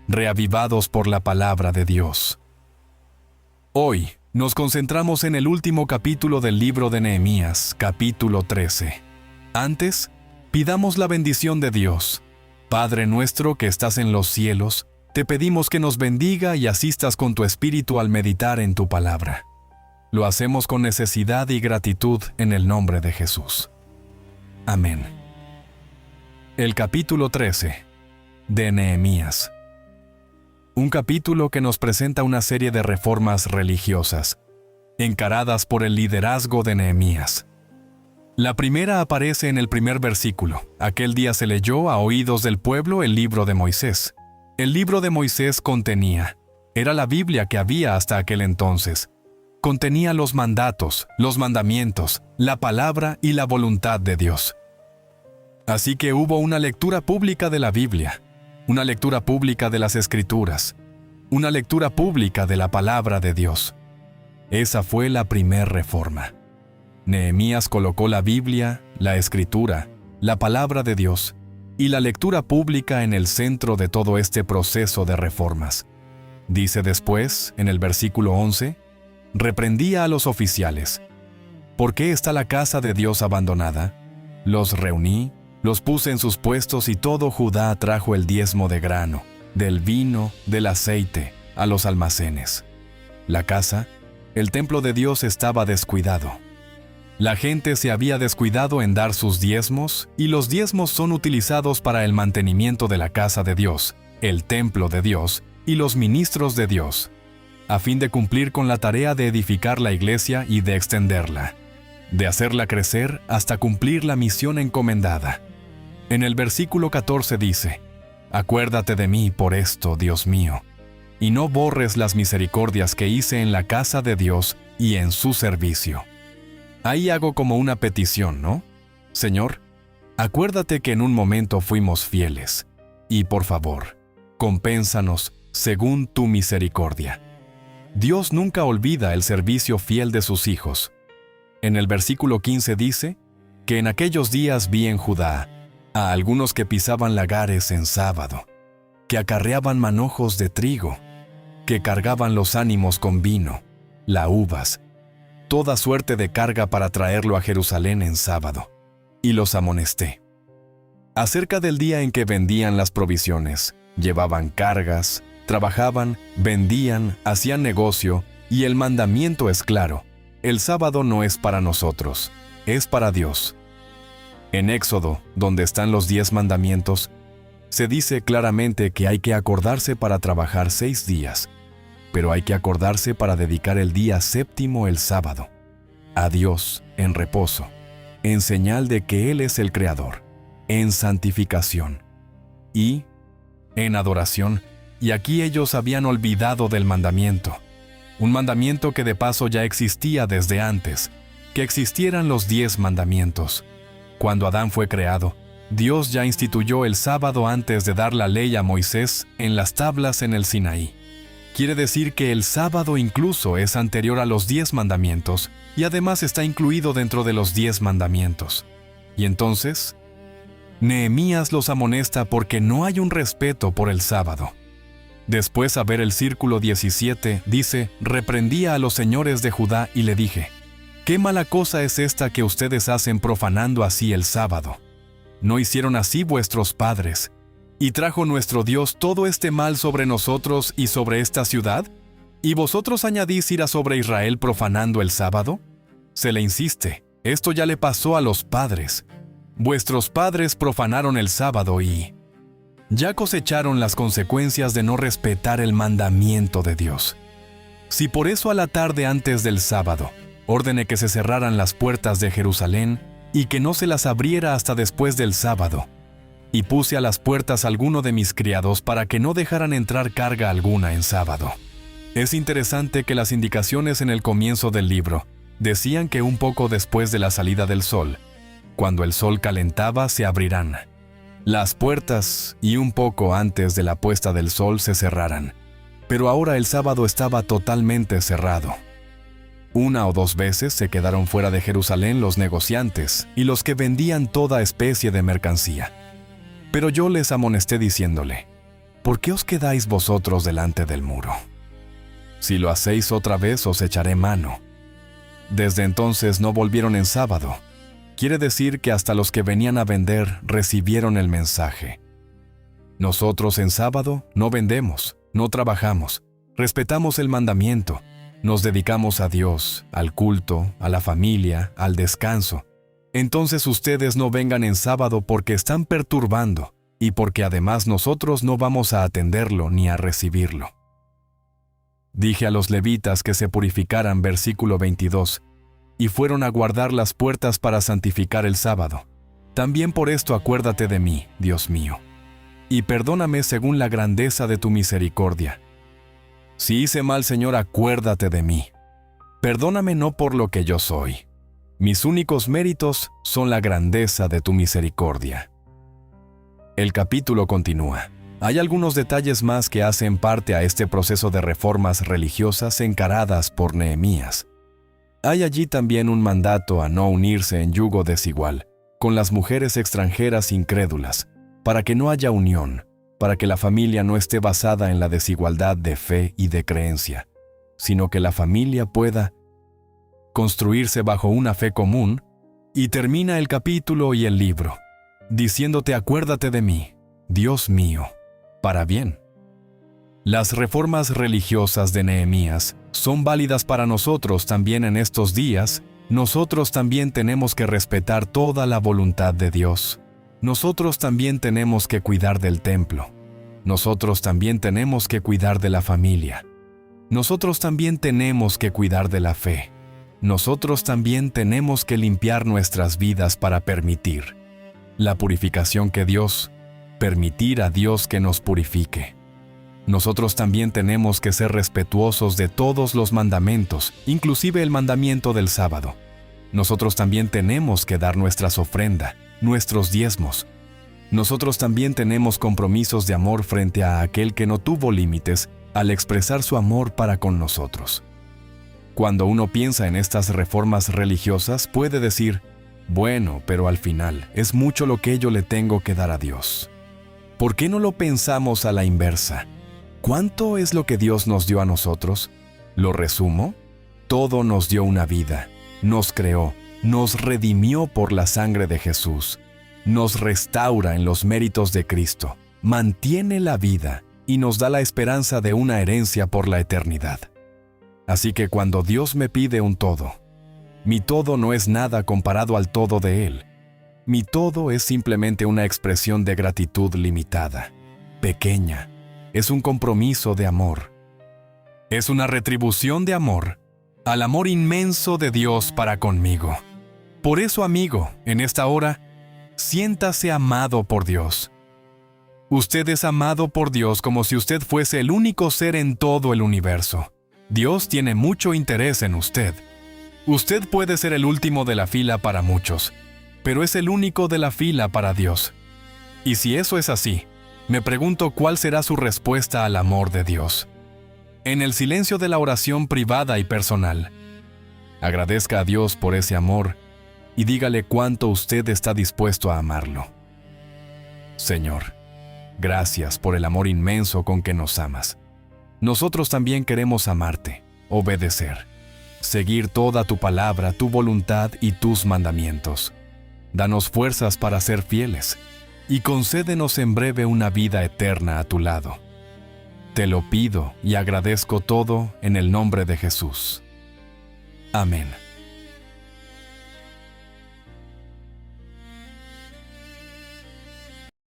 reavivados por la palabra de Dios. Hoy nos concentramos en el último capítulo del libro de Nehemías, capítulo 13. Antes, pidamos la bendición de Dios. Padre nuestro que estás en los cielos, te pedimos que nos bendiga y asistas con tu espíritu al meditar en tu palabra. Lo hacemos con necesidad y gratitud en el nombre de Jesús. Amén. El capítulo 13 de Nehemías. Un capítulo que nos presenta una serie de reformas religiosas, encaradas por el liderazgo de Nehemías. La primera aparece en el primer versículo. Aquel día se leyó a oídos del pueblo el libro de Moisés. El libro de Moisés era la Biblia que había hasta aquel entonces. Contenía los mandatos, los mandamientos, la palabra y la voluntad de Dios. Así que hubo una lectura pública de la Biblia, una lectura pública de las Escrituras, una lectura pública de la palabra de Dios. Esa fue la primer reforma. Nehemías colocó la Biblia, la Escritura, la palabra de Dios y la lectura pública en el centro de todo este proceso de reformas. Dice después, en el versículo 11, reprendía a los oficiales. ¿Por qué está la casa de Dios abandonada? Los reuní, los puse en sus puestos y todo Judá trajo el diezmo de grano, del vino, del aceite, a los almacenes. La casa, el templo de Dios estaba descuidado. La gente se había descuidado en dar sus diezmos y los diezmos son utilizados para el mantenimiento de la casa de Dios, el templo de Dios y los ministros de Dios, a fin de cumplir con la tarea de edificar la iglesia y de extenderla, de hacerla crecer hasta cumplir la misión encomendada. En el versículo 14 dice, «Acuérdate de mí por esto, Dios mío, y no borres las misericordias que hice en la casa de Dios y en su servicio». Ahí hago como una petición, ¿no? Señor, acuérdate que en un momento fuimos fieles, y por favor, compénsanos según tu misericordia. Dios nunca olvida el servicio fiel de sus hijos. En el versículo 15 dice que en aquellos días vi en Judá a algunos que pisaban lagares en sábado, que acarreaban manojos de trigo, que cargaban los ánimos con vino, uvas, toda suerte de carga para traerlo a Jerusalén en sábado, y los amonesté. Acerca del día en que vendían las provisiones, llevaban cargas, trabajaban, vendían, hacían negocio, y el mandamiento es claro: el sábado no es para nosotros, es para Dios. En Éxodo, donde están los 10 mandamientos, se dice claramente que hay que acordarse para trabajar 6 días, pero hay que acordarse para dedicar el día séptimo, el sábado, a Dios en reposo, en señal de que Él es el Creador, en santificación y en adoración. Y aquí ellos habían olvidado del mandamiento, un mandamiento que de paso ya existía desde antes, que existieran los 10 mandamientos. Cuando Adán fue creado, Dios ya instituyó el sábado antes de dar la ley a Moisés en las tablas en el Sinaí. Quiere decir que el sábado incluso es anterior a los 10 mandamientos y además está incluido dentro de los 10 mandamientos. Y entonces, Nehemías los amonesta porque no hay un respeto por el sábado. Después, a ver el círculo 17, dice, reprendía a los señores de Judá y le dije, «¿Qué mala cosa es esta que ustedes hacen profanando así el sábado? ¿No hicieron así vuestros padres? ¿Y trajo nuestro Dios todo este mal sobre nosotros y sobre esta ciudad? ¿Y vosotros añadís ira sobre Israel profanando el sábado?» Se le insiste, esto ya le pasó a los padres. Vuestros padres profanaron el sábado y ya cosecharon las consecuencias de no respetar el mandamiento de Dios. Si por eso a la tarde antes del sábado ordene que se cerraran las puertas de Jerusalén y que no se las abriera hasta después del sábado, y puse a las puertas alguno de mis criados para que no dejaran entrar carga alguna en sábado. Es interesante que las indicaciones en el comienzo del libro decían que un poco después de la salida del sol, cuando el sol calentaba, se abrirán las puertas y un poco antes de la puesta del sol se cerrarán. Pero ahora el sábado estaba totalmente cerrado. 1 o 2 veces se quedaron fuera de Jerusalén los negociantes y los que vendían toda especie de mercancía. Pero yo les amonesté diciéndole, ¿por qué os quedáis vosotros delante del muro? Si lo hacéis otra vez, os echaré mano. Desde entonces no volvieron en sábado. Quiere decir que hasta los que venían a vender recibieron el mensaje. Nosotros en sábado no vendemos, no trabajamos, respetamos el mandamiento, nos dedicamos a Dios, al culto, a la familia, al descanso. Entonces ustedes no vengan en sábado porque están perturbando y porque además nosotros no vamos a atenderlo ni a recibirlo. Dije a los levitas que se purificaran, versículo 22, y fueron a guardar las puertas para santificar el sábado. También por esto acuérdate de mí, Dios mío, y perdóname según la grandeza de tu misericordia. Si hice mal, Señor, acuérdate de mí. Perdóname no por lo que yo soy. Mis únicos méritos son la grandeza de tu misericordia. El capítulo continúa. Hay algunos detalles más que hacen parte a este proceso de reformas religiosas encaradas por Nehemías. Hay allí también un mandato a no unirse en yugo desigual con las mujeres extranjeras incrédulas, para que no haya unión, para que la familia no esté basada en la desigualdad de fe y de creencia, sino que la familia pueda construirse bajo una fe común. Y termina el capítulo y el libro, diciéndote: acuérdate de mí, Dios mío, para bien. Las reformas religiosas de Nehemías son válidas para nosotros también en estos días. Nosotros también tenemos que respetar toda la voluntad de Dios. Nosotros también tenemos que cuidar del templo. Nosotros también tenemos que cuidar de la familia. Nosotros también tenemos que cuidar de la fe. Nosotros también tenemos que limpiar nuestras vidas para permitir la purificación que Dios, permitir a Dios que nos purifique. Nosotros también tenemos que ser respetuosos de todos los mandamientos, inclusive el mandamiento del sábado. Nosotros también tenemos que dar nuestras ofrendas, nuestros diezmos. Nosotros también tenemos compromisos de amor frente a aquel que no tuvo límites al expresar su amor para con nosotros. Cuando uno piensa en estas reformas religiosas, puede decir: bueno, pero al final es mucho lo que yo le tengo que dar a Dios. ¿Por qué no lo pensamos a la inversa? ¿Cuánto es lo que Dios nos dio a nosotros? ¿Lo resumo? Todo nos dio una vida, nos creó, nos redimió por la sangre de Jesús, nos restaura en los méritos de Cristo, mantiene la vida y nos da la esperanza de una herencia por la eternidad. Así que cuando Dios me pide un todo, mi todo no es nada comparado al todo de Él. Mi todo es simplemente una expresión de gratitud limitada, pequeña. Es un compromiso de amor. Es una retribución de amor al amor inmenso de Dios para conmigo. Por eso, amigo, en esta hora, siéntase amado por Dios. Usted es amado por Dios como si usted fuese el único ser en todo el universo. Dios tiene mucho interés en usted. Usted puede ser el último de la fila para muchos, pero es el único de la fila para Dios. Y si eso es así, me pregunto cuál será su respuesta al amor de Dios. En el silencio de la oración privada y personal, agradezca a Dios por ese amor y dígale cuánto usted está dispuesto a amarlo. Señor, gracias por el amor inmenso con que nos amas. Nosotros también queremos amarte, obedecer, seguir toda tu palabra, tu voluntad y tus mandamientos. Danos fuerzas para ser fieles y concédenos en breve una vida eterna a tu lado. Te lo pido y agradezco todo en el nombre de Jesús. Amén.